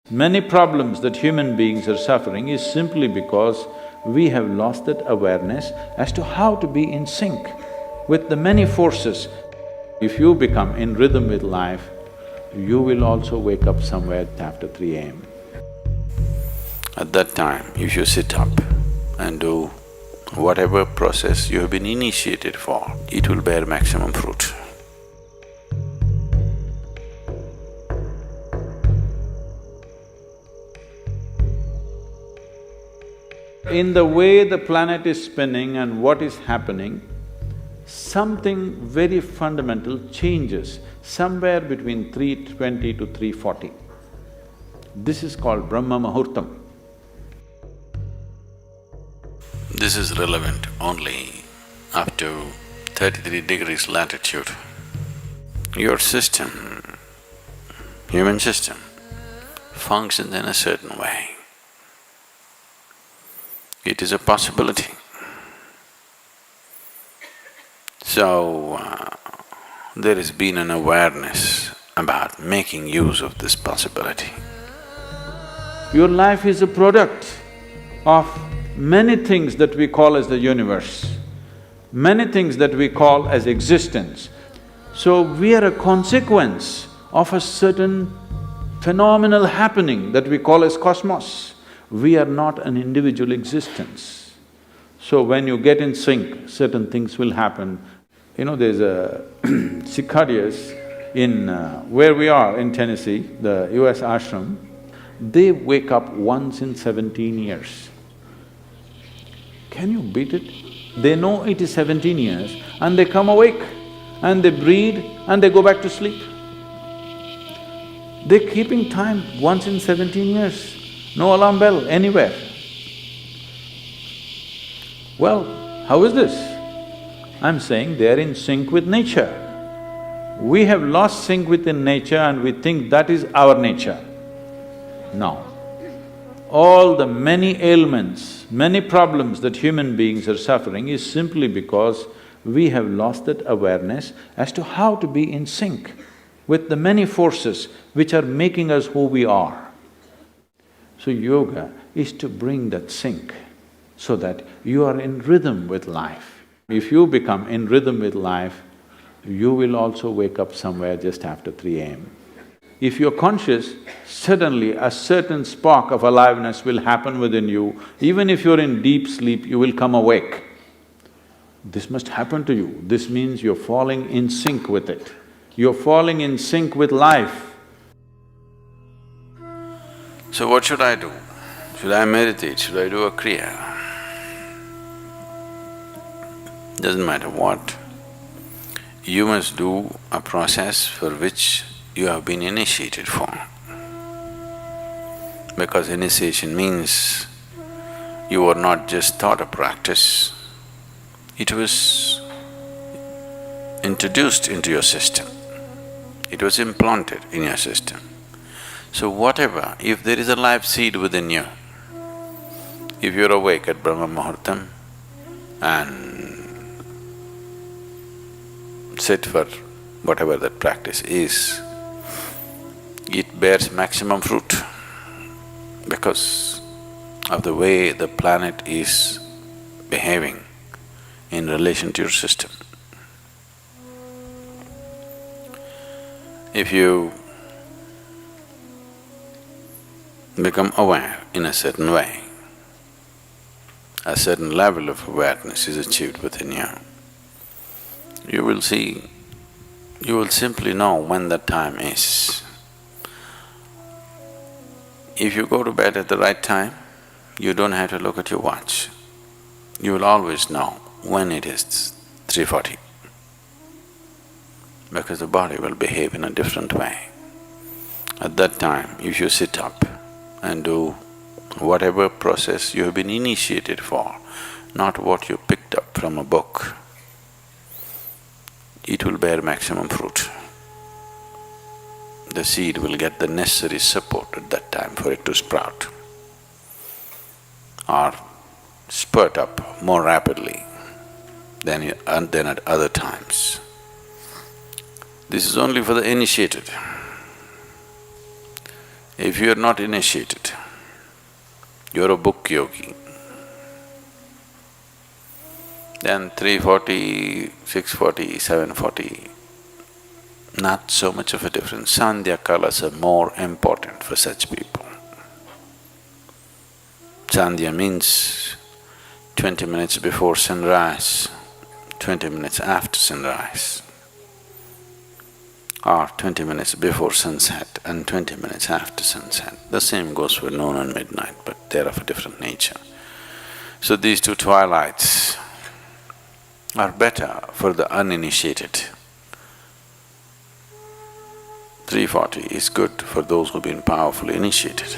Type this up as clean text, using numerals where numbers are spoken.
Many problems that human beings are suffering is simply because we have lost that awareness as to how to be in sync with the many forces. If you become in rhythm with life, you will also wake up somewhere after 3 a.m. At that time, if you sit up and do whatever process you have been initiated for, it will bear maximum fruit. In the way the planet is spinning and what is happening, something very fundamental changes somewhere between 3:20 to 3:40. This is called Brahma Muhurtam. This is relevant only up to 33 degrees latitude. Your system, human system, functions in a certain way. It is a possibility. So, there has been an awareness about making use of this possibility. Your life is a product of many things that we call as the universe, many things that we call as existence. So we are a consequence of a certain phenomenal happening that we call as cosmos. We are not an individual existence. So when you get in sync, certain things will happen. You know, there's a cicadas in where we are in Tennessee, the US ashram, they wake up once in 17 years. Can you beat it? They know it is 17 years and they come awake and they breed and they go back to sleep. They're keeping time once in 17 years. No alarm bell anywhere. Well, how is this? I'm saying they're in sync with nature. We have lost sync within nature and we think that is our nature. No. All the many ailments, many problems that human beings are suffering is simply because we have lost that awareness as to how to be in sync with the many forces which are making us who we are. So yoga is to bring that sync so that you are in rhythm with life. If you become in rhythm with life, you will also wake up somewhere just after 3 a.m. If you're conscious, suddenly a certain spark of aliveness will happen within you. Even if you're in deep sleep, you will come awake. This must happen to you. This means you're falling in sync with it. You're falling in sync with life. So what should I do? Should I meditate? Should I do a kriya? Doesn't matter what. You must do a process for which you have been initiated for. Because initiation means you were not just taught a practice, it was introduced into your system, it was implanted in your system. So whatever, if there is a life seed within you, if you're awake at Brahma Muhurtam and sit for whatever that practice is, it bears maximum fruit because of the way the planet is behaving in relation to your system. If you become aware in a certain way, a certain level of awareness is achieved within you, you will see, you will simply know when the time is. If you go to bed at the right time, you don't have to look at your watch. You will always know when it is 3:40, because the body will behave in a different way. At that time, if you sit up and do whatever process you have been initiated for, not what you picked up from a book, it will bear maximum fruit. The seed will get the necessary support at that time for it to sprout or spurt up more rapidly than at other times. This is only for the initiated. If you're not initiated, you're a book yogi, then 340, 640, 740, not so much of a difference. Sandhya kalas are more important for such people. Sandhya means 20 minutes before sunrise, 20 minutes after sunrise, or 20 minutes before sunset and 20 minutes after sunset. The same goes for noon and midnight, but they're of a different nature. So these two twilights are better for the uninitiated. 340 is good for those who've been powerfully initiated.